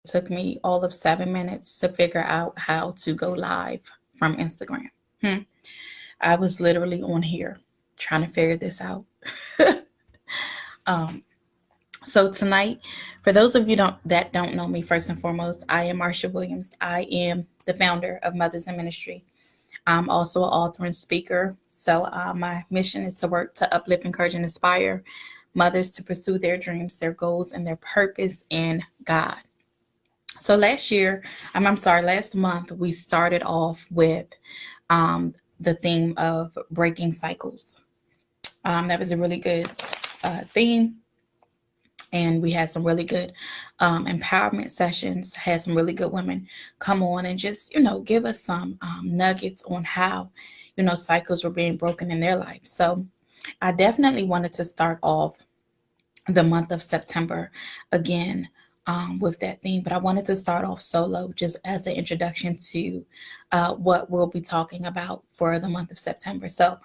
took me all of 7 minutes to figure out how to go live from Instagram. I was literally on here trying to figure this out. um, so tonight, for those of you that don't know me, first and foremost, I am Marsha Williams. I am the founder of Mothers in Ministry. I'm also an author and speaker. So my mission is to work to uplift, encourage, and inspire mothers to pursue their dreams, their goals, and their purpose in God. So last month, we started off with the theme of breaking cycles. That was a really good theme. And we had some really good empowerment sessions, had some really good women come on and just, give us some nuggets on how, cycles were being broken in their life. So I definitely wanted to start off the month of September again with that theme, but I wanted to start off solo just as an introduction to what we'll be talking about for the month of September. So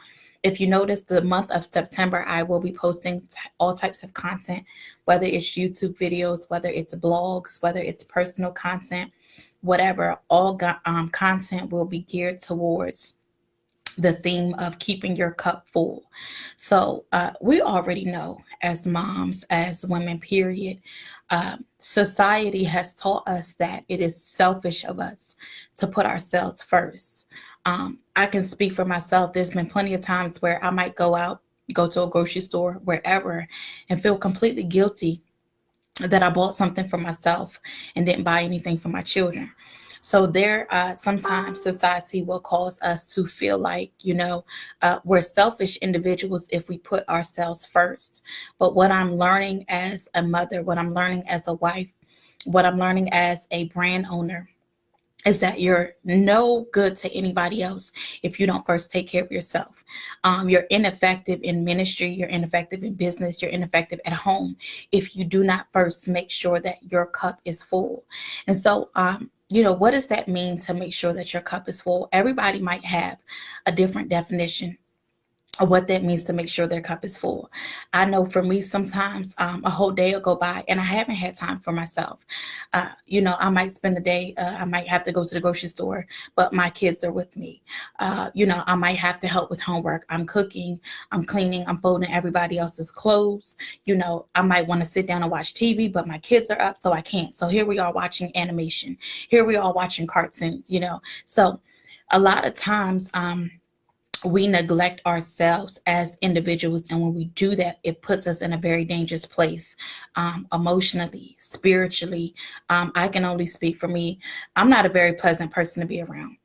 if you notice, the month of September, I will be posting all types of content, whether it's YouTube videos, whether it's blogs, whether it's personal content, whatever. All content will be geared towards the theme of keeping your cup full. So we already know, as moms, as women, period, society has taught us that it is selfish of us to put ourselves first. I can speak for myself. There's been plenty of times where I might go to a grocery store, wherever, and feel completely guilty that I bought something for myself and didn't buy anything for my children. So sometimes society will cause us to feel like, we're selfish individuals if we put ourselves first. But what I'm learning as a mother, what I'm learning as a wife, what I'm learning as a brand owner, is that you're no good to anybody else if you don't first take care of yourself. You're ineffective in ministry, you're ineffective in business, you're ineffective at home if you do not first make sure that your cup is full. And so, what does that mean to make sure that your cup is full? Everybody might have a different definition of what that means to make sure their cup is full. I know for me, sometimes a whole day will go by and I haven't had time for myself. I might spend the day, I might have to go to the grocery store, but my kids are with me. I might have to help with homework. I'm cooking, I'm cleaning, I'm folding everybody else's clothes. I might want to sit down and watch TV, but my kids are up, so I can't. So here we are watching animation. Here we are watching cartoons, So a lot of times, we neglect ourselves as individuals, and when we do that, it puts us in a very dangerous place, emotionally, spiritually. I can only speak for me. I'm not a very pleasant person to be around.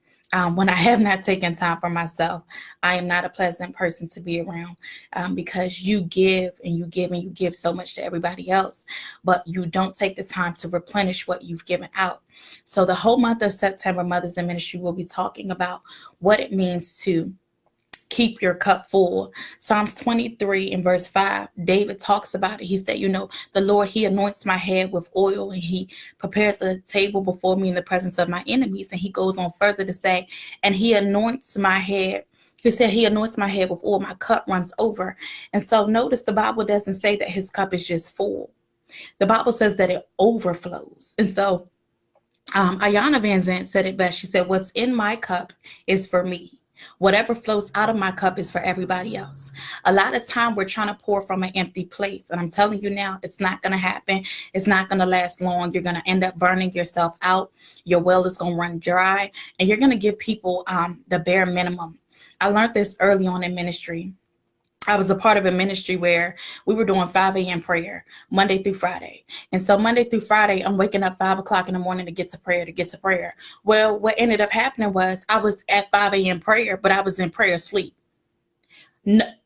When I have not taken time for myself, I am not a pleasant person to be around, because you give and you give and you give so much to everybody else, but you don't take the time to replenish what you've given out. So the whole month of September, Mothers in Ministry will be talking about what it means to keep your cup full. Psalms 23 and verse 5, David talks about it. He said, the Lord, he anoints my head with oil and he prepares a table before me in the presence of my enemies. And he goes on further to say, and he anoints my head. He said, he anoints my head with oil, my cup runs over. And so notice the Bible doesn't say that his cup is just full. The Bible says that it overflows. And so Ayana Van Zant said it best. She said, what's in my cup is for me. Whatever flows out of my cup is for everybody else. A lot of time we're trying to pour from an empty place. And I'm telling you now, it's not going to happen. It's not going to last long. You're going to end up burning yourself out. Your well is going to run dry. And you're going to give people the bare minimum. I learned this early on in ministry. I was a part of a ministry where we were doing 5 a.m. prayer Monday through Friday. And so Monday through Friday, I'm waking up 5 o'clock in the morning to get to prayer. Well, what ended up happening was I was at 5 a.m. prayer, but I was in prayer sleep.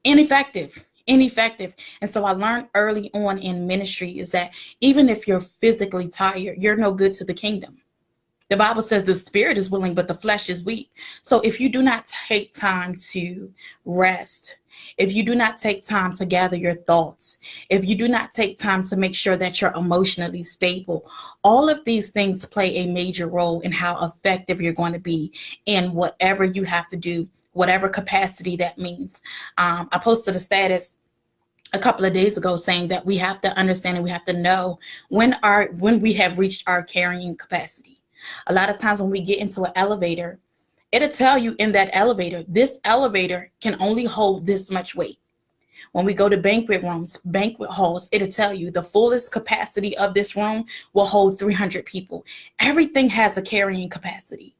Ineffective. And so I learned early on in ministry is that even if you're physically tired, you're no good to the kingdom. The Bible says the spirit is willing, but the flesh is weak. So if you do not take time to rest, if you do not take time to gather your thoughts, if you do not take time to make sure that you're emotionally stable, all of these things play a major role in how effective you're going to be in whatever you have to do, whatever capacity that means. I posted a status a couple of days ago saying that we have to understand and we have to know when we have reached our carrying capacity. A lot of times when we get into an elevator, it'll tell you in that elevator, this elevator can only hold this much weight. When we go to banquet rooms, banquet halls, it'll tell you the fullest capacity of this room will hold 300 people. Everything has a carrying capacity.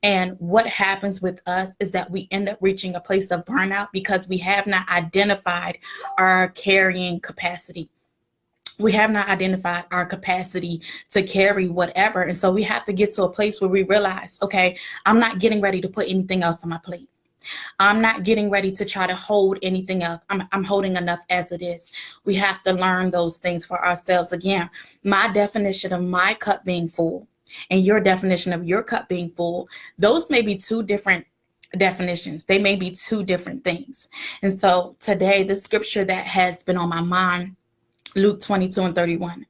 And what happens with us is that we end up reaching a place of burnout because we have not identified our carrying capacity. We have not identified our capacity to carry whatever. And so we have to get to a place where we realize, okay, I'm not getting ready to put anything else on my plate. I'm not getting ready to try to hold anything else. I'm holding enough as it is. We have to learn those things for ourselves. Again, my definition of my cup being full and your definition of your cup being full, those may be two different definitions. They may be two different things. And so today, the scripture that has been on my mind, Luke 22:31.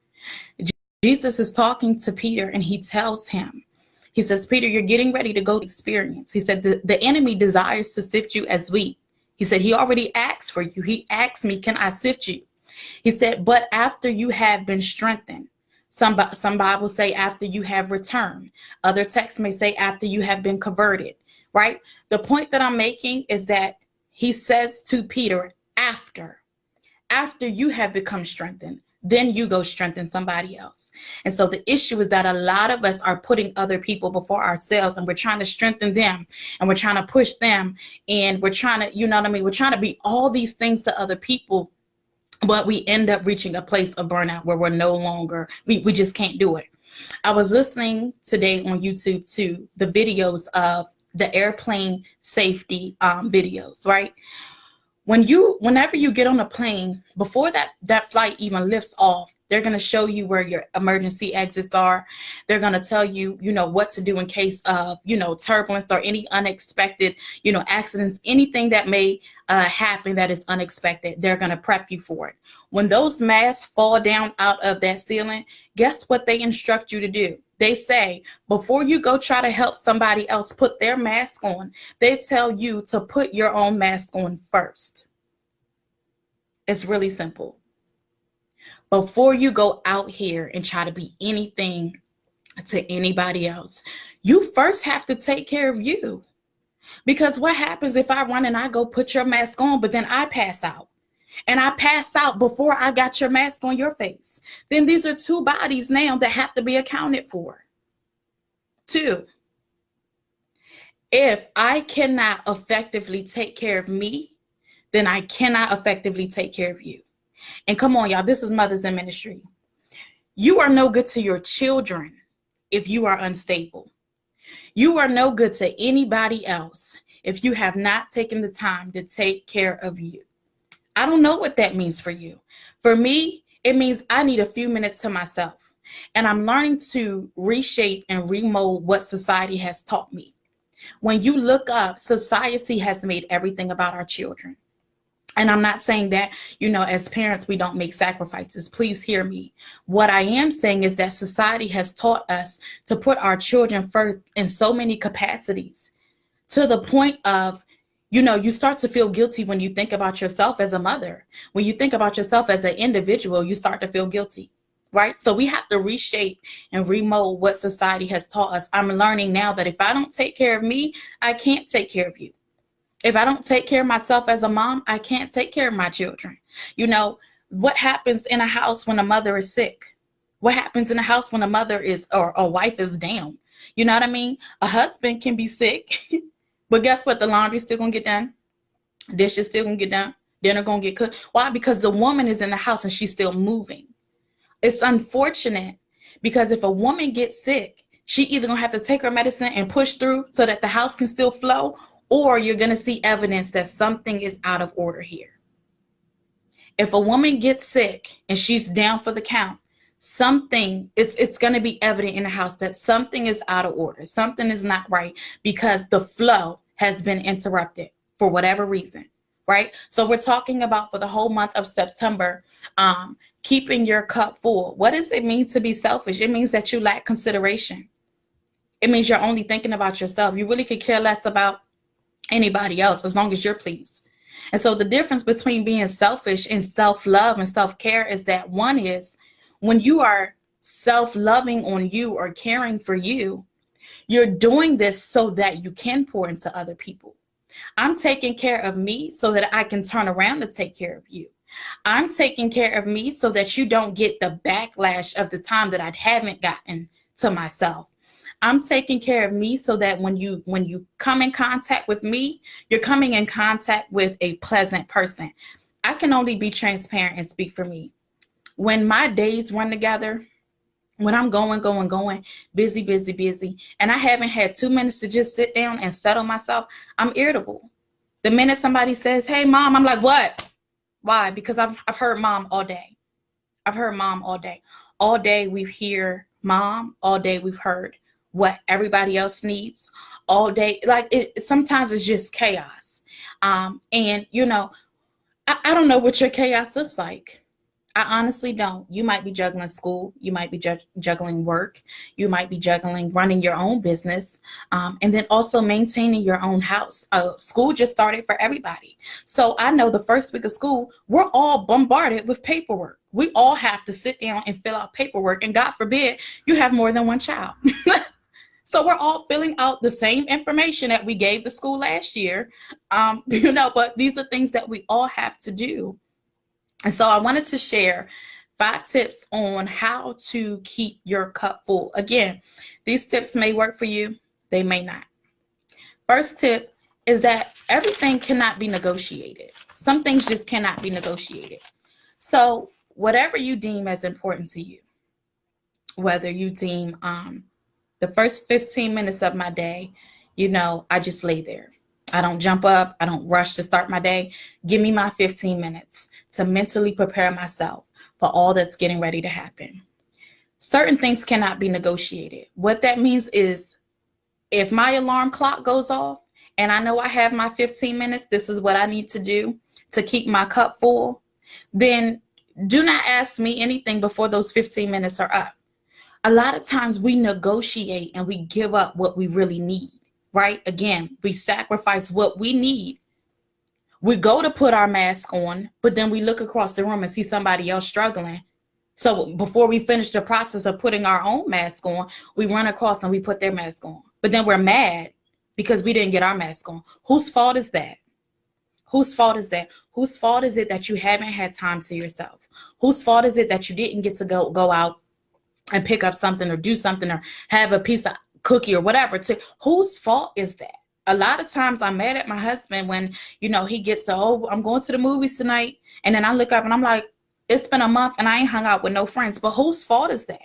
Jesus is talking to Peter and he tells him, he says, Peter, you're getting ready to go experience. He said, the enemy desires to sift you as wheat. He said, he already asked for you. He asked me, can I sift you? He said, but after you have been strengthened. Some Bibles say after you have returned. Other texts may say after you have been converted, right? The point that I'm making is that he says to Peter, after you have become strengthened, then you go strengthen somebody else. And so the issue is that a lot of us are putting other people before ourselves, and we're trying to strengthen them and we're trying to push them and we're trying to, you know what I mean? We're trying to be all these things to other people, but we end up reaching a place of burnout where we're no longer, we just can't do it. I was listening today on YouTube to the videos of the airplane safety videos, right? Whenever you get on a plane, before that flight even lifts off, they're going to show you where your emergency exits are. They're going to tell you, what to do in case of, turbulence or any unexpected, accidents, anything that may happen that is unexpected. They're going to prep you for it. When those masks fall down out of that ceiling, guess what they instruct you to do? They say, before you go try to help somebody else put their mask on, they tell you to put your own mask on first. It's really simple. Before you go out here and try to be anything to anybody else, you first have to take care of you. Because what happens if I run and I go put your mask on, but then I pass out? And I pass out before I got your mask on your face. Then these are two bodies now that have to be accounted for. Two, if I cannot effectively take care of me, then I cannot effectively take care of you. And come on, y'all, this is Mothers in Ministry. You are no good to your children if you are unstable. You are no good to anybody else if you have not taken the time to take care of you. I don't know what that means for you. For me, it means I need a few minutes to myself. And I'm learning to reshape and remold what society has taught me. When you look up, society has made everything about our children. And I'm not saying that, as parents, we don't make sacrifices. Please hear me. What I am saying is that society has taught us to put our children first in so many capacities, to the point of, you start to feel guilty when you think about yourself as a mother. When you think about yourself as an individual, you start to feel guilty, right? So we have to reshape and remold what society has taught us. I'm learning now that if I don't take care of me, I can't take care of you. If I don't take care of myself as a mom, I can't take care of my children. What happens in a house when a mother is sick? What happens in a house when a mother is, or a wife is down? You know what I mean? A husband can be sick, but guess what? The laundry's still gonna get done. Dishes still gonna get done. Dinner gonna get cooked. Why? Because the woman is in the house and she's still moving. It's unfortunate because if a woman gets sick, she either gonna have to take her medicine and push through so that the house can still flow, or you're going to see evidence that something is out of order here. If a woman gets sick and she's down for the count, it's going to be evident in the house that something is out of order. Something is not right because the flow has been interrupted for whatever reason, right? So we're talking about for the whole month of September, keeping your cup full. What does it mean to be selfish? It means that you lack consideration. It means you're only thinking about yourself. You really could care less about anybody else as long as you're pleased. And so the difference between being selfish and self-love and self-care is that one is when you are self-loving on you or caring for you, you're doing this so that you can pour into other people. I'm taking care of me so that I can turn around to take care of you. I'm taking care of me so that you don't get the backlash of the time that I haven't gotten to myself. I'm taking care of me so that when you come in contact with me, you're coming in contact with a pleasant person. I can only be transparent and speak for me. When my days run together, when I'm going, busy, and I haven't had 2 minutes to just sit down and settle myself, I'm irritable. The minute somebody says, "Hey, mom," I'm like, "What?" Why? Because I've heard mom all day. I've heard mom all day. All day we've heard mom. All day we've heard what everybody else needs. All day, like sometimes it's just chaos. And I don't know what your chaos looks like. I honestly don't. You might be juggling school. You might be juggling work. You might be juggling running your own business. And then also maintaining your own house. School just started for everybody. So I know the first week of school, we're all bombarded with paperwork. We all have to sit down and fill out paperwork. And God forbid you have more than one child. So we're all filling out the same information that we gave the school last year. But these are things that we all have to do. And so I wanted to share 5 tips on how to keep your cup full. Again, these tips may work for you. They may not. First tip is that everything cannot be negotiated. Some things just cannot be negotiated. So whatever you deem as important to you, whether you deem the first 15 minutes of my day, I just lay there. I don't jump up. I don't rush to start my day. Give me my 15 minutes to mentally prepare myself for all that's getting ready to happen. Certain things cannot be negotiated. What that means is if my alarm clock goes off and I know I have my 15 minutes, this is what I need to do to keep my cup full, then do not ask me anything before those 15 minutes are up. A lot of times we negotiate and we give up what we really need. Right? Again, we sacrifice what we need. We go to put our mask on, but then we look across the room and see somebody else struggling. So before we finish the process of putting our own mask on, we run across and we put their mask on. But then we're mad because we didn't get our mask on. Whose fault is that? Whose fault is that? Whose fault is it that you haven't had time to yourself? Whose fault is it that you didn't get to go out and pick up something or do something or have a piece of cookie or whatever? Whose fault is that? A lot of times I'm mad at my husband when, he gets to, I'm going to the movies tonight. And then I look up and I'm like, it's been a month and I ain't hung out with no friends. But whose fault is that?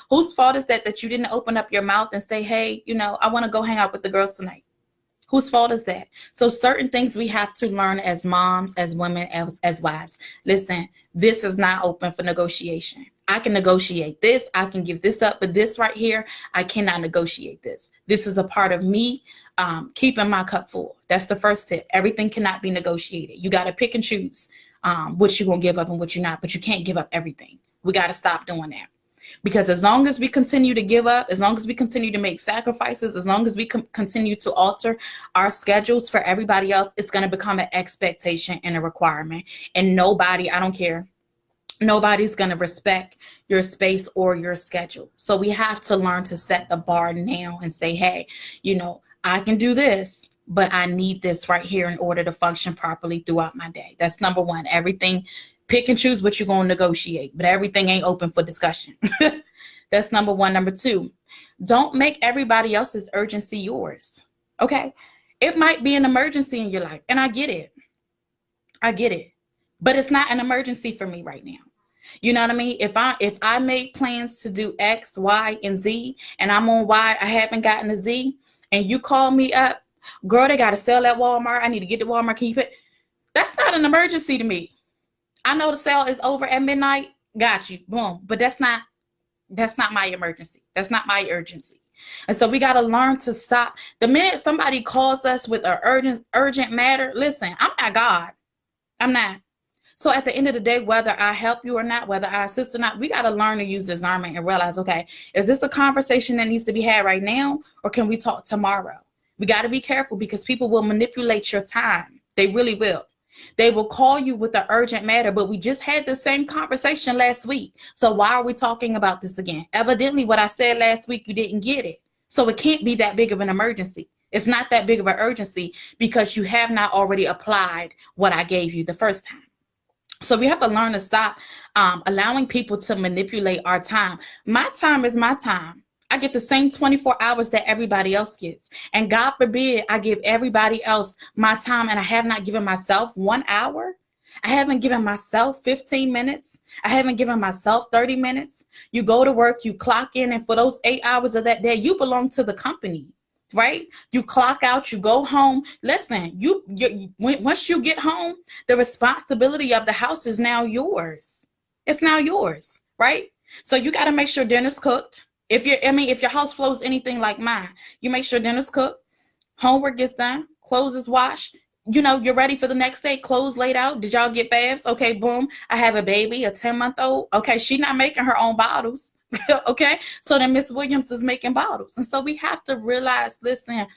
Whose fault is that you didn't open up your mouth and say, hey, I want to go hang out with the girls tonight? Whose fault is that? So certain things we have to learn as moms, as women, as wives. Listen, this is not open for negotiation. I can negotiate this. I can give this up, but this right here, I cannot negotiate this. This is a part of me keeping my cup full. That's the first tip. Everything cannot be negotiated. You got to pick and choose what you're going to give up and what you're not, but you can't give up everything. We got to stop doing that. Because as long as we continue to give up, as long as we continue to make sacrifices, as long as we continue to alter our schedules for everybody else, it's going to become an expectation and a requirement. And nobody, I don't care, nobody's going to respect your space or your schedule. So we have to learn to set the bar now and say, hey, I can do this, but I need this right here in order to function properly throughout my day. That's number one. Everything, pick and choose what you're going to negotiate, but everything ain't open for discussion. That's number one. Number two, don't make everybody else's urgency yours. Okay. It might be an emergency in your life. And I get it. But it's not an emergency for me right now. You know what I mean? If I make plans to do X, Y, and Z, and I'm on Y, I haven't gotten to Z, and you call me up, girl, they got to sell at Walmart. I need to get to Walmart. Can you pay? That's not an emergency to me. I know the sale is over at midnight. Got you. Boom. But that's not my emergency. That's not my urgency. And so we got to learn to stop. The minute somebody calls us with an urgent matter, listen, I'm not God. I'm not. So at the end of the day, whether I help you or not, whether I assist or not, we got to learn to use discernment and realize, okay, is this a conversation that needs to be had right now, or can we talk tomorrow? We got to be careful because people will manipulate your time. They really will. They will call you with an urgent matter, but we just had the same conversation last week. So why are we talking about this again? Evidently, what I said last week, you didn't get it. So it can't be that big of an emergency. It's not that big of an urgency because you have not already applied what I gave you the first time. So we have to learn to stop allowing people to manipulate our time. My time is my time. I get the same 24 hours that everybody else gets. And God forbid I give everybody else my time and I have not given myself 1 hour. I haven't given myself 15 minutes. I haven't given myself 30 minutes. You go to work, you clock in, and for those 8 hours of that day, you belong to the company, right? You clock out, you go home. Listen, once you get home, the responsibility of the house is now yours. It's now yours, right? So you got to make sure dinner's cooked. If your house flow is anything like mine, you make sure dinner's cooked, homework gets done, clothes is washed. You're ready for the next day, clothes laid out. Did y'all get baths? Okay, boom. I have a baby, a 10-month-old. Okay, she's not making her own bottles. Okay, so then Miss Williams is making bottles. And so we have to realize, listen,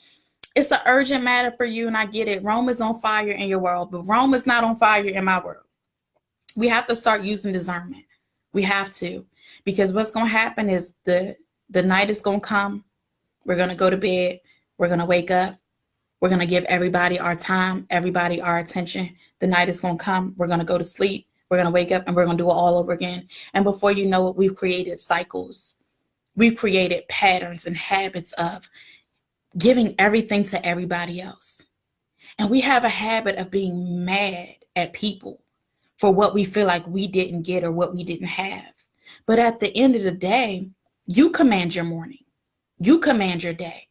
it's an urgent matter for you, and I get it. Rome is on fire in your world, but Rome is not on fire in my world. We have to start using discernment. We have to, because what's going to happen is the night is going to come. We're going to go to bed. We're going to wake up. We're going to give everybody our time, everybody our attention. The night is going to come. We're going to go to sleep. We're going to wake up and we're going to do it all over again. And before you know it, we've created cycles. We've created patterns and habits of giving everything to everybody else. And we have a habit of being mad at people for what we feel like we didn't get or what we didn't have. But at the end of the day, you command your morning. You command your day.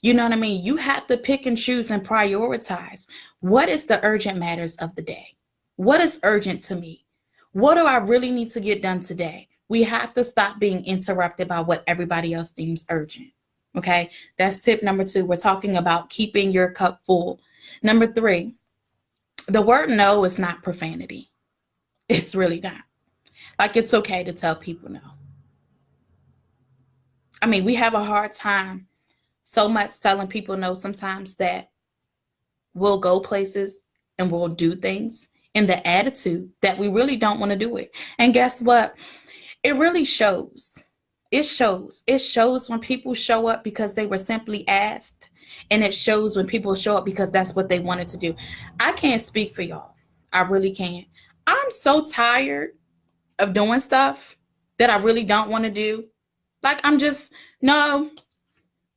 You know what I mean? You have to pick and choose and prioritize. What is the urgent matters of the day? What is urgent to me? What do I really need to get done today? We have to stop being interrupted by what everybody else deems urgent. Okay, that's tip number 2. We're talking about keeping your cup full. Number 3, the word no is not profanity. It's really not. Like, it's okay to tell people no. I mean, we have a hard time so much telling people no sometimes that we'll go places and we'll do things in the attitude that we really don't want to do it. And guess what? It really shows. It shows. It shows when people show up because they were simply asked. And it shows when people show up because that's what they wanted to do. I can't speak for y'all. I really can't. I'm so tired of doing stuff that I really don't want to do. Like, I'm just, no.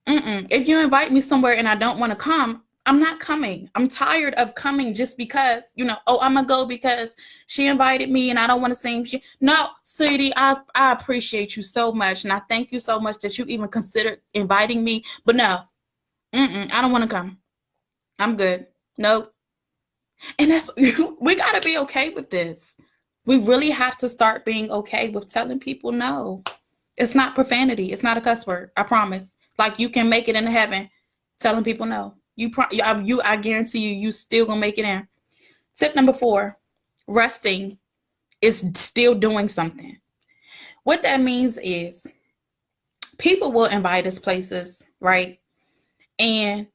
If you invite me somewhere and I don't want to come, I'm not coming. I'm tired of coming just because, I'm going to go because she invited me and I don't want to seem. No, sweetie, I appreciate you so much. And I thank you so much that you even considered inviting me. But no, I don't want to come. I'm good. Nope. And we got to be okay with this. We really have to start being okay with telling people no. It's not profanity. It's not a cuss word. I promise. Like, you can make it into heaven telling people no. I guarantee you still gonna make it in. Tip number 4, resting is still doing something. What that means is people will invite us places, right? And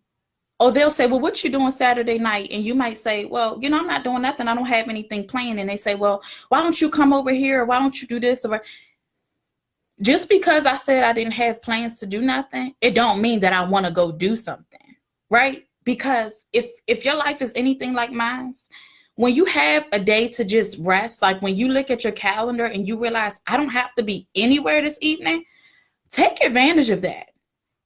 they'll say, well, what you doing Saturday night? And you might say, well, I'm not doing nothing. I don't have anything planned. And they say, well, why don't you come over here? Or why don't you do this? Or just because I said I didn't have plans to do nothing, it don't mean that I want to go do something, right? Because if your life is anything like mine, when you have a day to just rest, like when you look at your calendar and you realize I don't have to be anywhere this evening, take advantage of that.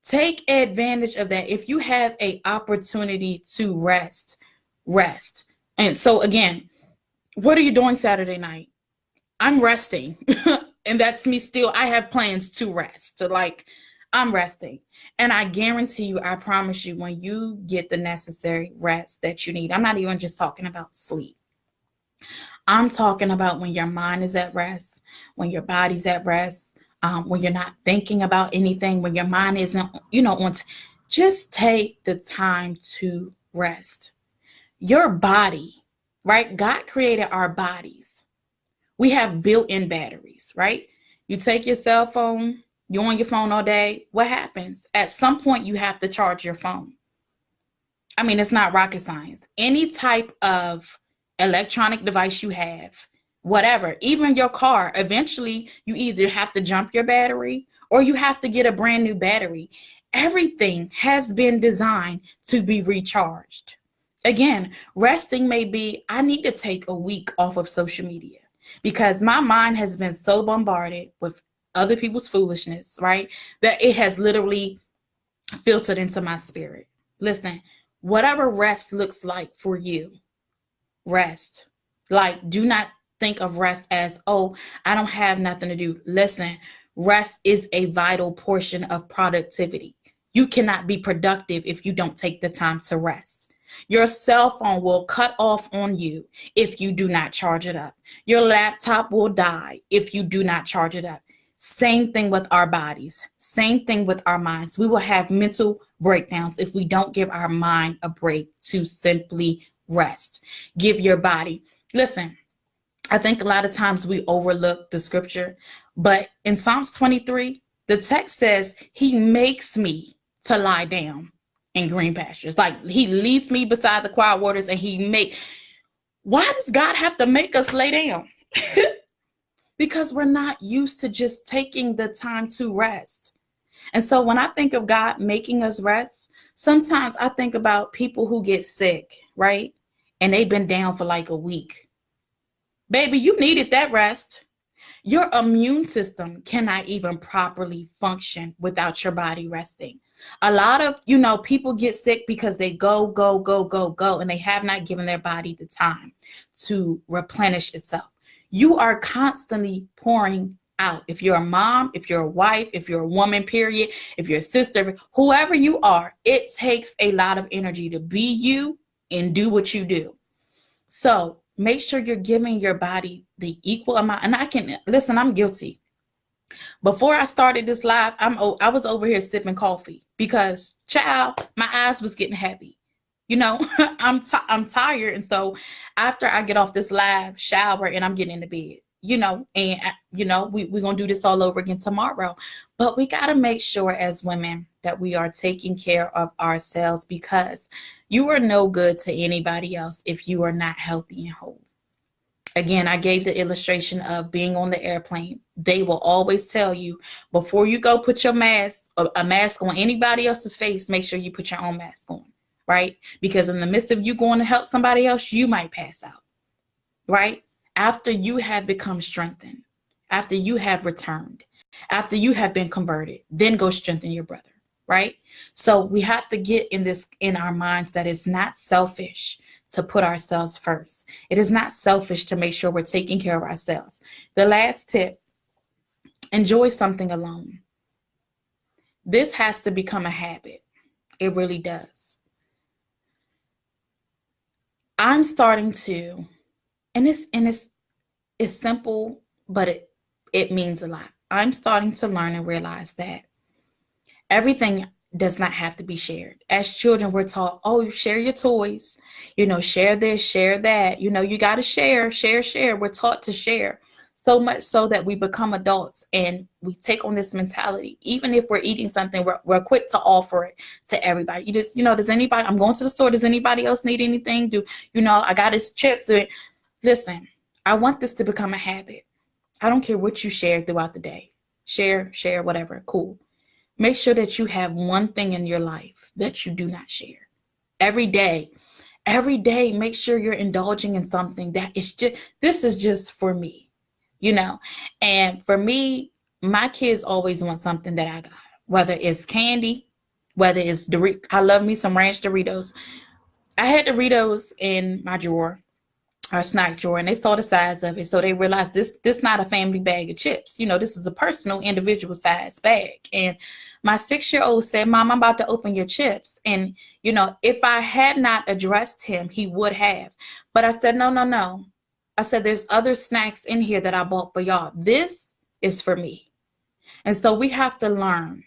Take advantage of that. If you have an opportunity to rest. And so again, what are you doing Saturday night? I'm resting. And that's me still. I have plans to rest. So I'm resting. And I guarantee you, I promise you, when you get the necessary rest that you need, I'm not even just talking about sleep. I'm talking about when your mind is at rest, when your body's at rest, when you're not thinking about anything, when your mind isn't, just take the time to rest. Your body, right? God created our bodies. We have built-in batteries, right? You take your cell phone, you're on your phone all day. What happens? At some point, you have to charge your phone. I mean, it's not rocket science. Any type of electronic device you have, whatever, even your car, eventually you either have to jump your battery or you have to get a brand new battery. Everything has been designed to be recharged. Again, resting may be, I need to take a week off of social media because my mind has been so bombarded with other people's foolishness, right? That it has literally filtered into my spirit. Listen, whatever rest looks like for you, rest. Like, do not think of rest as, oh, I don't have nothing to do. Listen, rest is a vital portion of productivity. You cannot be productive if you don't take the time to rest. Your cell phone will cut off on you if you do not charge it up. Your laptop will die if you do not charge it up. Same thing with our bodies. Same thing with our minds. We will have mental breakdowns if we don't give our mind a break to simply rest. Give your body. Listen, I think a lot of times we overlook the scripture, but in Psalms 23, the text says, he makes me to lie down in green pastures. Like, he leads me beside the quiet waters, and why does God have to make us lay down? Because we're not used to just taking the time to rest. And so when I think of God making us rest, sometimes I think about people who get sick, right? And they've been down for like a week. Baby, you needed that rest. Your immune system cannot even properly function without your body resting. A lot of, people get sick because they go, and they have not given their body the time to replenish itself. You are constantly pouring out. If you're a mom, if you're a wife, if you're a woman, period, if you're a sister, whoever you are, it takes a lot of energy to be you and do what you do. So make sure you're giving your body the equal amount. And I'm guilty. Before I started this live, I was over here sipping coffee because, child, my eyes was getting heavy. I'm tired. And so after I get off this live, shower, and I'm getting into bed, we're going to do this all over again tomorrow. But we got to make sure as women that we are taking care of ourselves, because you are no good to anybody else if you are not healthy and whole. Again, I gave the illustration of being on the airplane. They will always tell you, before you go put your mask, a mask on anybody else's face, make sure you put your own mask on. Right? Because in the midst of you going to help somebody else, you might pass out, right? After you have become strengthened, after you have returned, after you have been converted, then go strengthen your brother, right? So we have to get in our minds that it's not selfish to put ourselves first. It is not selfish to make sure we're taking care of ourselves. The last tip, enjoy something alone. This has to become a habit. It really does. I'm starting to, and it's simple, but it means a lot. I'm starting to learn and realize that everything does not have to be shared. As children, we're taught, oh, share your toys, share this, share that, you got to share. We're taught to share. So much so that we become adults and we take on this mentality. Even if we're eating something, we're quick to offer it to everybody. Does anybody, I'm going to the store, does anybody else need anything? I got his chips. Listen, I want this to become a habit. I don't care what you share throughout the day. Share, whatever, cool. Make sure that you have one thing in your life that you do not share. Every day, make sure you're indulging in something that this is just for me. And for me, my kids always want something that I got, whether it's candy, whether it's I love me some ranch Doritos. I had Doritos in my drawer, our snack drawer, and they saw the size of it. So they realized this not a family bag of chips. This is a personal individual size bag. And my 6-year-old said, Mom, I'm about to open your chips. And, if I had not addressed him, he would have. But I said, no. I said, there's other snacks in here that I bought for y'all. This is for me. And so we have to learn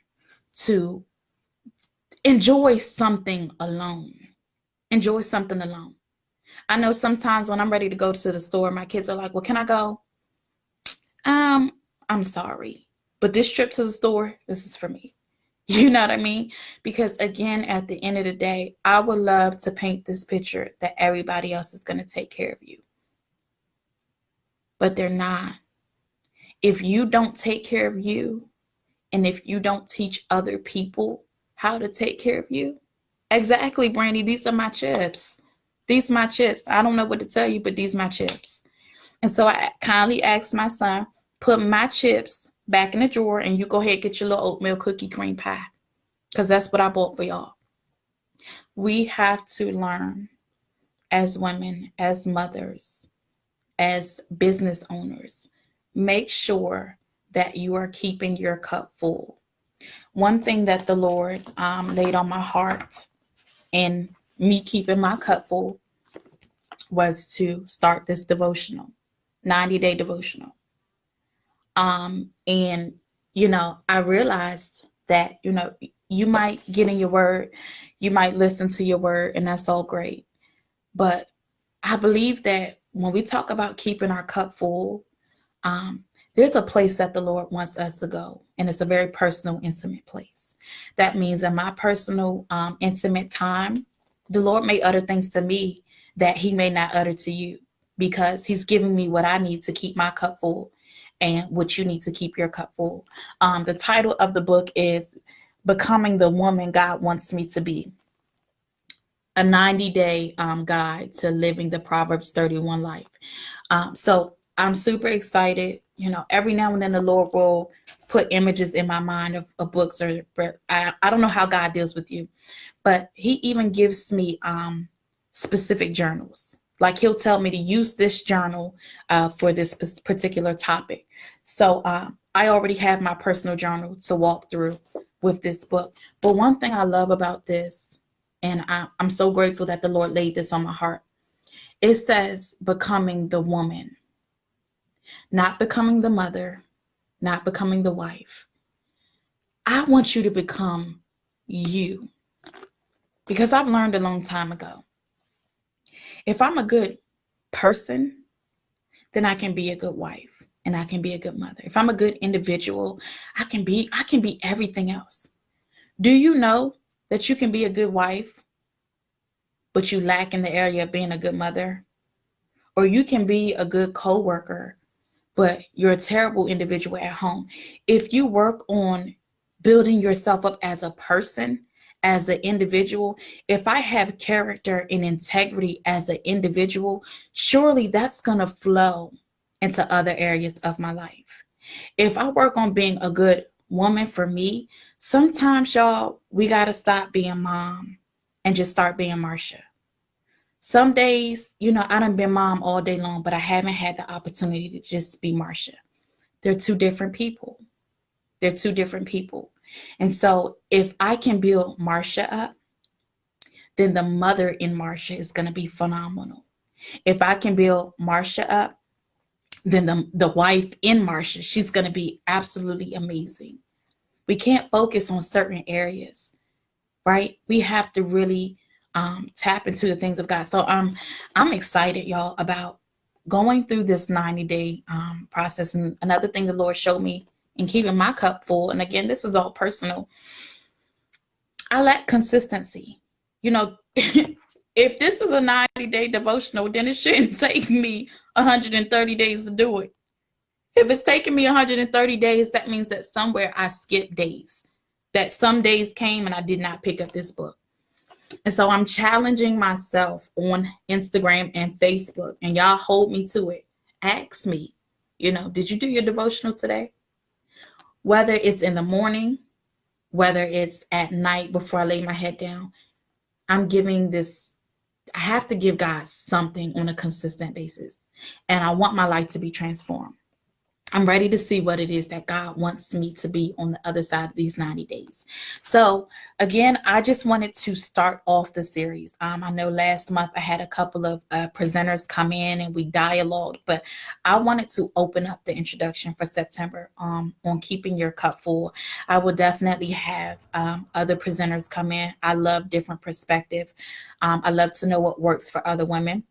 to enjoy something alone. Enjoy something alone. I know sometimes when I'm ready to go to the store, my kids are like, well, can I go? I'm sorry, but this trip to the store, this is for me. You know what I mean? Because again, at the end of the day, I would love to paint this picture that everybody else is going to take care of you, but they're not. If you don't take care of you, and if you don't teach other people how to take care of you, exactly, Brandy, these are my chips. These are my chips. I don't know what to tell you, but these are my chips. And so I kindly asked my son, put my chips back in the drawer and you go ahead and get your little oatmeal cookie cream pie. Because that's what I bought for y'all. We have to learn as women, as mothers, as business owners, make sure that you are keeping your cup full. One thing that the Lord laid on my heart and me keeping my cup full was to start this devotional, 90-day devotional. And, I realized that, you might get in your word, you might listen to your word, and that's all great. But I believe that when we talk about keeping our cup full, there's a place that the Lord wants us to go, and it's a very personal, intimate place. That means in my personal, intimate time, the Lord may utter things to me that he may not utter to you, because he's giving me what I need to keep my cup full and what you need to keep your cup full. The title of the book is Becoming the Woman God Wants Me to Be, a 90-day guide to living the Proverbs 31 life. So I'm super excited. Every now and then the Lord will put images in my mind of books, or I don't know how God deals with you, but he even gives me specific journals. Like he'll tell me to use this journal for this particular topic. So I already have my personal journal to walk through with this book. But one thing I love about this, and I'm so grateful that the Lord laid this on my heart, it says becoming the woman, not becoming the mother, not becoming the wife. I want you to become you, because I've learned a long time ago, if I'm a good person, then I can be a good wife and I can be a good mother. If I'm a good individual, I can be everything else. Do you know that you can be a good wife, but you lack in the area of being a good mother? Or you can be a good coworker, but you're a terrible individual at home. If you work on building yourself up as a person, as an individual, if I have character and integrity as an individual, surely that's going to flow into other areas of my life. If I work on being a good woman for me, sometimes, y'all, we got to stop being mom and just start being Marsha. Some days, I done been mom all day long, but I haven't had the opportunity to just be Marsha. They're two different people. They're two different people. And so if I can build Marsha up, then the mother in Marsha is going to be phenomenal. If I can build Marsha up, then the wife in Marsha, she's going to be absolutely amazing. We can't focus on certain areas, right? We have to really tap into the things of God. So I'm excited, y'all, about going through this 90-day process. And another thing the Lord showed me in keeping my cup full, and again, this is all personal, I lack consistency. If this is a 90-day devotional, then it shouldn't take me 130 days to do it. If it's taking me 130 days, that means that somewhere I skipped days, that some days came and I did not pick up this book. And so I'm challenging myself on Instagram and Facebook, and y'all hold me to it. Ask me, did you do your devotional today? Whether it's in the morning, whether it's at night before I lay my head down, I'm giving this, I have to give God something on a consistent basis. And I want my life to be transformed. I'm ready to see what it is that God wants me to be on the other side of these 90 days. So again, I just wanted to start off the series. I know last month I had a couple of presenters come in and we dialogued, but I wanted to open up the introduction for September on keeping your cup full. I will definitely have other presenters come in. I love different perspective. I love to know what works for other women.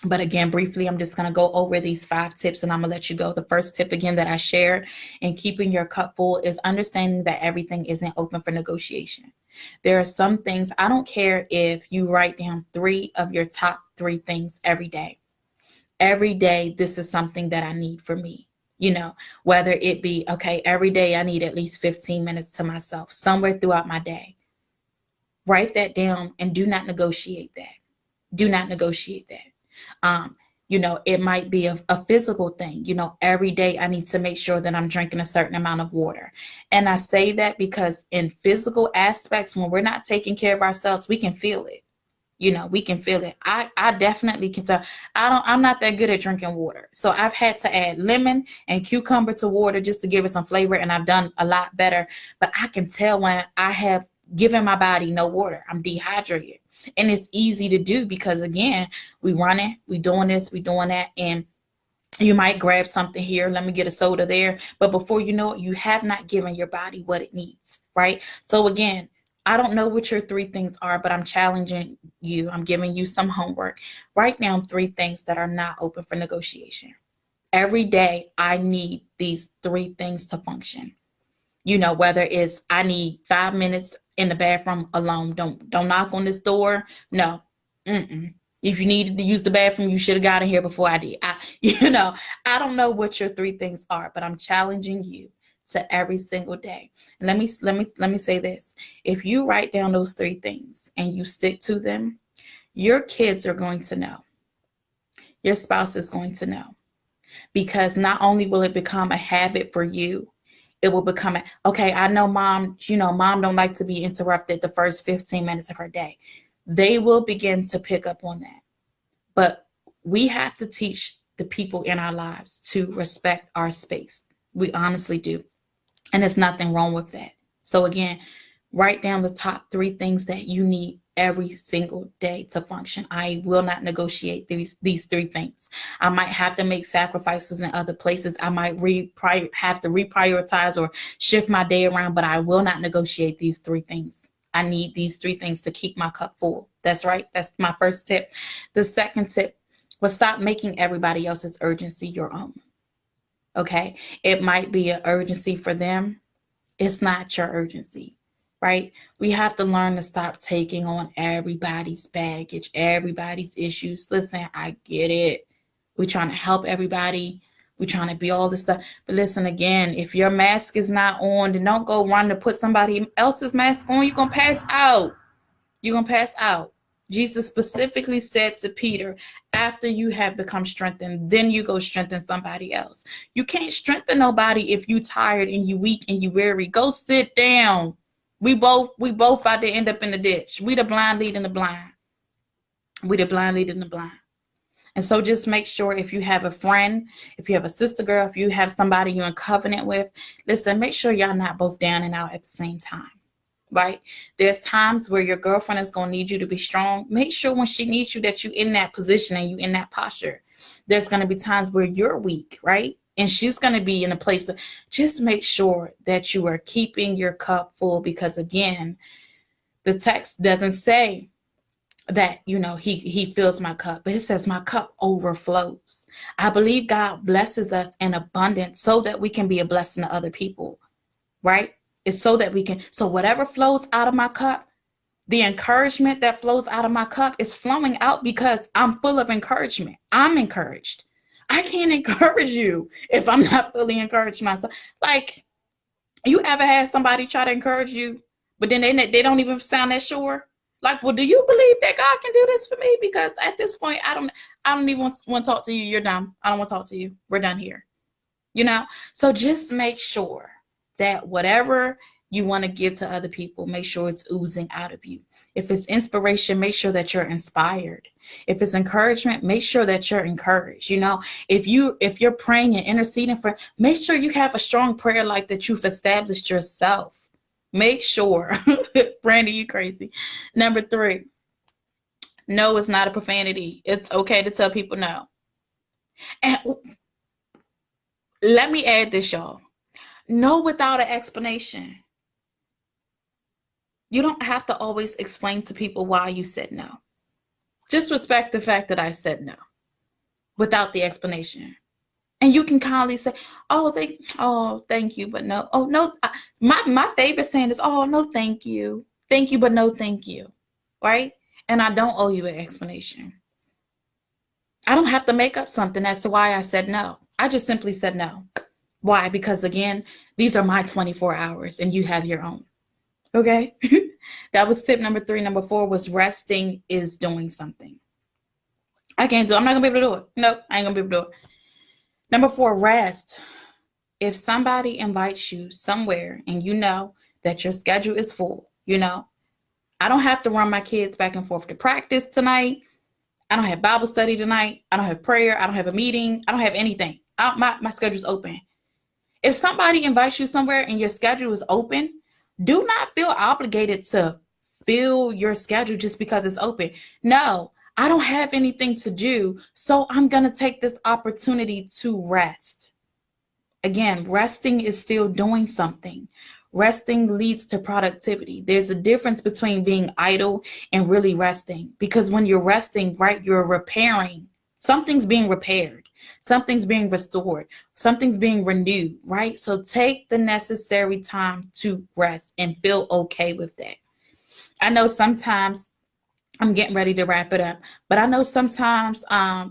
But again, briefly, I'm just going to go over these 5 tips and I'm going to let you go. The first tip, again, that I shared in keeping your cup full is understanding that everything isn't open for negotiation. There are some things, I don't care if you write down 3 of your top 3 things every day. Every day, this is something that I need for me. Whether it be, okay, every day I need at least 15 minutes to myself somewhere throughout my day. Write that down and do not negotiate that. Do not negotiate that. It might be a physical thing. Every day I need to make sure that I'm drinking a certain amount of water. And I say that because in physical aspects, when we're not taking care of ourselves, we can feel it. We can feel it. I definitely can tell. I'm not that good at drinking water. So I've had to add lemon and cucumber to water just to give it some flavor. And I've done a lot better. But I can tell when I have given my body no water, I'm dehydrated. And it's easy to do because, again, we running, we doing this, we doing that. And you might grab something here. Let me get a soda there. But before you know it, you have not given your body what it needs, right? So again, I don't know what your 3 things are, but I'm challenging you. I'm giving you some homework. Write down 3 things that are not open for negotiation. Every day, I need these 3 things to function. Whether it's I need 5 minutes in the bathroom alone. Don't knock on this door. No. If you needed to use the bathroom, you should have got in here before I did. I don't know what your 3 things are, but I'm challenging you to every single day. And let me say this. If you write down those 3 things and you stick to them, your kids are going to know. Your spouse is going to know. Because not only will it become a habit for you, it will become okay, I know mom don't like to be interrupted the first 15 minutes of her day. They will begin to pick up on that. But we have to teach the people in our lives to respect our space. We honestly do. And there's nothing wrong with that. So again, write down the top 3 things that you need every single day to function. I will not negotiate these 3 things. I might have to make sacrifices in other places. I might have to reprioritize or shift my day around, but I will not negotiate these 3 things. I need these 3 things to keep my cup full. That's right. That's my first tip. The second tip was stop making everybody else's urgency your own. Okay. It might be an urgency for them. It's not your urgency. Right? We have to learn to stop taking on everybody's baggage, everybody's issues. Listen, I get it. We're trying to help everybody. We're trying to be all this stuff. But listen, again, if your mask is not on, then don't go run to put somebody else's mask on. You're going to pass out. You're going to pass out. Jesus specifically said to Peter, after you have become strengthened, then you go strengthen somebody else. You can't strengthen nobody if you tired and you weak and you weary. Go sit down. We both about to end up in the ditch. We the blind leading the blind. We the blind leading the blind. And so just make sure if you have a friend, if you have a sister girl, if you have somebody you're in covenant with, listen, make sure y'all not both down and out at the same time. Right? There's times where your girlfriend is going to need you to be strong. Make sure when she needs you that you're in that position and you in that posture. There's going to be times where you're weak, right? And she's going to be in a place to just make sure that you are keeping your cup full, because again, the text doesn't say that, he fills my cup, but it says my cup overflows. I believe God blesses us in abundance so that we can be a blessing to other people, right? It's so that we can, so whatever flows out of my cup, the encouragement that flows out of my cup is flowing out because I'm full of encouragement. I'm encouraged. I can't encourage you if I'm not fully encouraged myself. Like, you ever had somebody try to encourage you, but then they don't even sound that sure? Like, well, do you believe that God can do this for me? Because at this point, I don't even want to talk to you. You're done. I don't want to talk to you. We're done here. So just make sure that whatever you want to give to other people, make sure it's oozing out of you. If it's inspiration, make sure that you're inspired. If it's encouragement, make sure that you're encouraged. If you're praying and interceding for, make sure you have a strong prayer life that you've established yourself. Make sure. Brandy, you crazy. Number 3, no is not a profanity. It's okay to tell people no. And let me add this, y'all. No without an explanation. You don't have to always explain to people why you said no. Just respect the fact that I said no. without the explanation. And you can kindly say, thank you, but no. Oh, no. My favorite saying is, oh, no, thank you. Thank you, but no, thank you. Right? And I don't owe you an explanation. I don't have to make up something as to why I said no. I just simply said no. Why? Because again, these are my 24 hours and you have your own. Okay? That was tip number 3. Number 4 was resting is doing something. I'm not going to be able to do it. Nope, I ain't going to be able to do it. Number 4, rest. If somebody invites you somewhere and you know that your schedule is full, I don't have to run my kids back and forth to practice tonight. I don't have Bible study tonight. I don't have prayer. I don't have a meeting. I don't have anything. My schedule's open. If somebody invites you somewhere and your schedule is open, do not feel obligated to fill your schedule just because it's open. No, I don't have anything to do, so I'm going to take this opportunity to rest. Again, resting is still doing something. Resting leads to productivity. There's a difference between being idle and really resting, because when you're resting, right, you're repairing. Something's being repaired. Something's being restored. Something's being renewed, right? So take the necessary time to rest and feel okay with that. I know sometimes I'm getting ready to wrap it up, but I know sometimes, I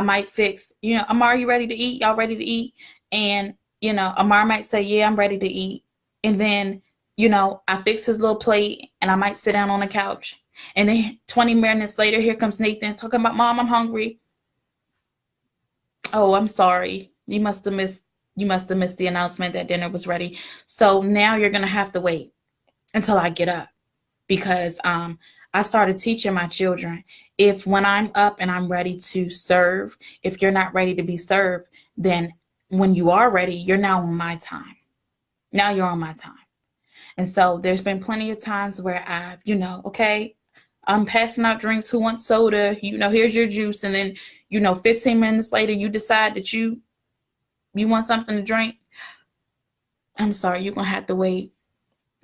might fix, Amar, you ready to eat? Y'all ready to eat? And, Amar might say, yeah, I'm ready to eat. And then, I fix his little plate and I might sit down on the couch. And then 20 minutes later, here comes Nathan talking about, Mom, I'm hungry. Oh, I'm sorry. You must have missed the announcement that dinner was ready. So now you're going to have to wait until I get up, because I started teaching my children, if when I'm up and I'm ready to serve, if you're not ready to be served, then when you are ready, you're now on my time. Now you're on my time. And so there's been plenty of times where I've, okay, I'm passing out drinks. Who wants soda? Here's your juice. And then, 15 minutes later, you decide that you want something to drink. I'm sorry, you're going to have to wait.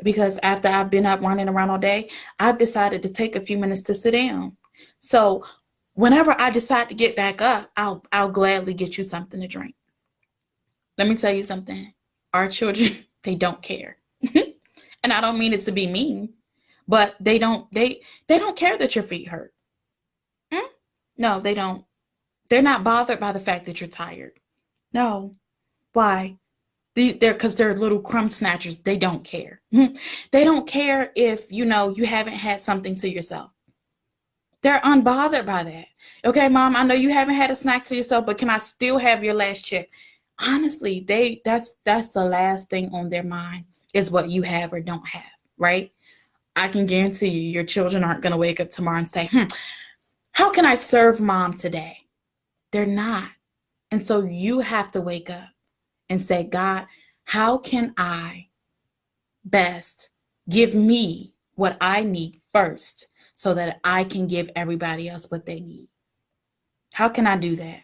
Because after I've been up running around all day, I've decided to take a few minutes to sit down. So whenever I decide to get back up, I'll gladly get you something to drink. Let me tell you something. Our children, they don't care. And I don't mean it to be mean, but they don't care that your feet hurt. No, they don't. They're not bothered by the fact that you're tired. No. Why? Because they're little crumb snatchers. They don't care. They don't care if, you haven't had something to yourself. They're unbothered by that. Okay, Mom, I know you haven't had a snack to yourself, but can I still have your last chip? Honestly, that's the last thing on their mind is what you have or don't have, right? I can guarantee you your children aren't going to wake up tomorrow and say, how can I serve Mom today? They're not. And so you have to wake up and say, God, how can I best give me what I need first so that I can give everybody else what they need? How can I do that?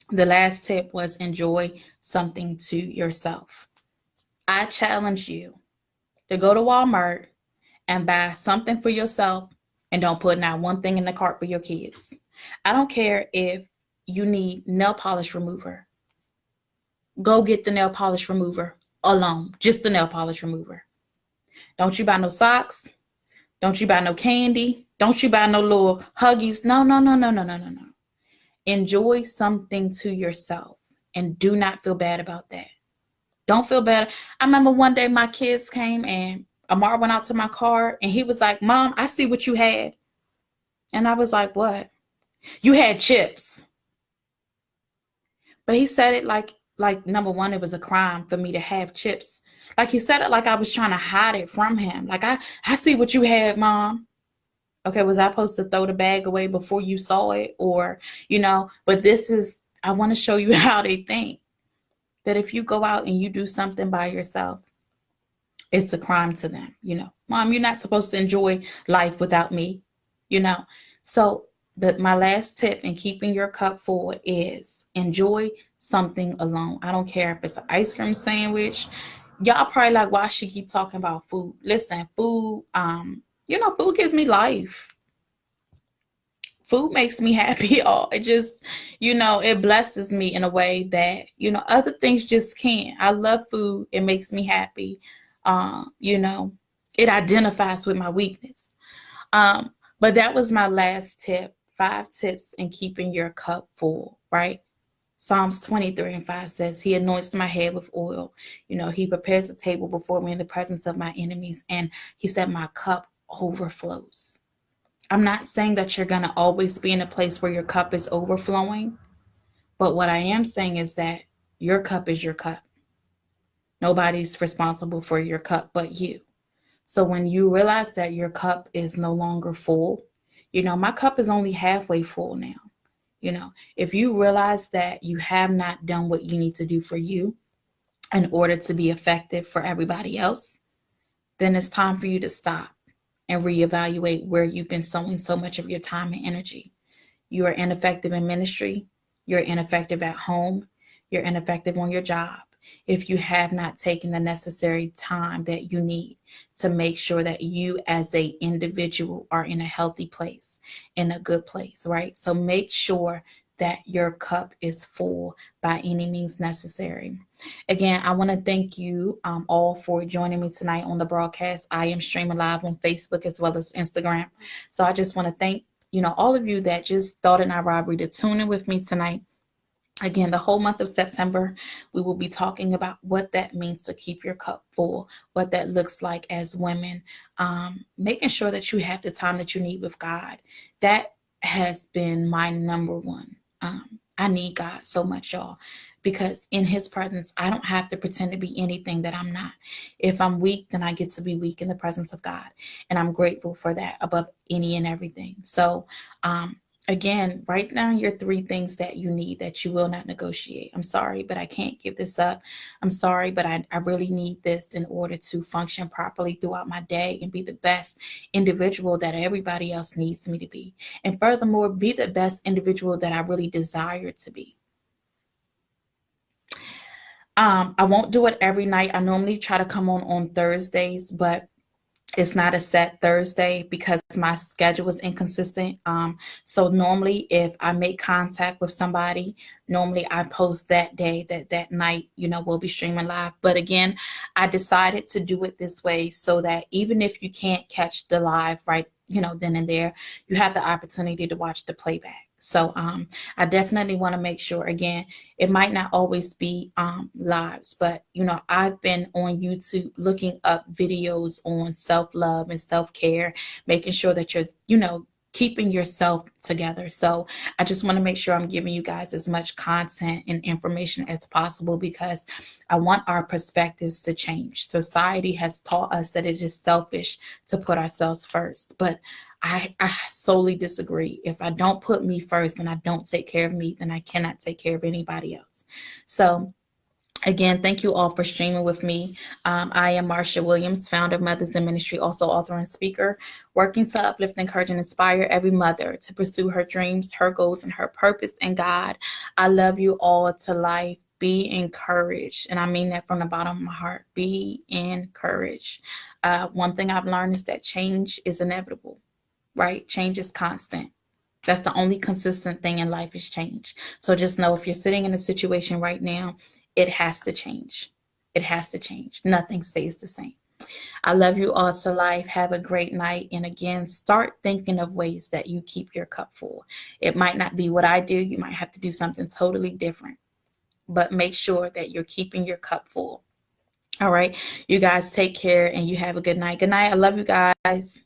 The last tip was enjoy something to yourself. I challenge you to go to Walmart and buy something for yourself and don't put not one thing in the cart for your kids. I don't care if you need nail polish remover. Go get the nail polish remover alone, just the nail polish remover. Don't you buy no socks. Don't you buy no candy. Don't you buy no little Huggies. No. Enjoy something to yourself and do not feel bad about that. Don't feel bad. I remember one day my kids came and Amar went out to my car and he was like, Mom, I see what you had. And I was like, what? You had chips. But he said it like number one, it was a crime for me to have chips. Like he said it like I was trying to hide it from him. Like, I see what you had, Mom. Okay, was I supposed to throw the bag away before you saw it? Or, but I want to show you how they think. That if you go out and you do something by yourself, it's a crime to them. Mom, you're not supposed to enjoy life without me, So my last tip in keeping your cup full is enjoy something alone. I don't care if it's an ice cream sandwich. Y'all probably like, why she keep talking about food? Listen, food, food gives me life. Food makes me happy. All it just, it blesses me in a way that, other things just can't. I love food. It makes me happy. It identifies with my weakness. But that was my last tip. 5 tips in keeping your cup full, right? Psalms 23:5 says, He anoints my head with oil. He prepares a table before me in the presence of my enemies. And He said, my cup overflows. I'm not saying that you're going to always be in a place where your cup is overflowing. But what I am saying is that your cup is your cup. Nobody's responsible for your cup but you. So when you realize that your cup is no longer full, my cup is only halfway full now. If you realize that you have not done what you need to do for you in order to be effective for everybody else, then it's time for you to stop and reevaluate where you've been sowing so much of your time and energy. You are ineffective in ministry. You're ineffective at home. You're ineffective on your job if you have not taken the necessary time that you need to make sure that you as an individual are in a healthy place, in a good place, right? So make sure that your cup is full by any means necessary. Again, I want to thank you all for joining me tonight on the broadcast. I am streaming live on Facebook as well as Instagram. So I just want to thank all of you that just thought it not robbery to tune in with me tonight. Again, the whole month of September, we will be talking about what that means to keep your cup full, what that looks like as women, making sure that you have the time that you need with God. That has been my number one. I need God so much, y'all, because in His presence, I don't have to pretend to be anything that I'm not. If I'm weak, then I get to be weak in the presence of God. And I'm grateful for that above any and everything. So, again, write down your 3 things that you need that you will not negotiate. I'm sorry, but I can't give this up. I'm sorry, but I really need this in order to function properly throughout my day and be the best individual that everybody else needs me to be. And furthermore, be the best individual that I really desire to be. I won't do it every night. I normally try to come on Thursdays, but it's not a set Thursday because my schedule is inconsistent. So normally if I make contact with somebody, normally I post that day, that night, we'll be streaming live. But again, I decided to do it this way so that even if you can't catch the live right, then and there, you have the opportunity to watch the playback. So I definitely want to make sure, again, it might not always be lives, but, I've been on YouTube looking up videos on self-love and self-care, making sure that you're, keeping yourself together. So I just want to make sure I'm giving you guys as much content and information as possible because I want our perspectives to change. Society has taught us that it is selfish to put ourselves first, but I solely disagree. If I don't put me first and I don't take care of me, then I cannot take care of anybody else. So again, thank you all for streaming with me. I am Marsha Williams, founder of Mothers in Ministry, also author and speaker, working to uplift, encourage, and inspire every mother to pursue her dreams, her goals, and her purpose in God. I love you all to life. Be encouraged. And I mean that from the bottom of my heart. Be encouraged. One thing I've learned is that change is inevitable, right? Change is constant. That's the only consistent thing in life is change. So just know if you're sitting in a situation right now, it has to change. It has to change. Nothing stays the same. I love you all to life. Have a great night. And again, start thinking of ways that you keep your cup full. It might not be what I do. You might have to do something totally different. But make sure that you're keeping your cup full. All right. You guys take care and you have a good night. Good night. I love you guys.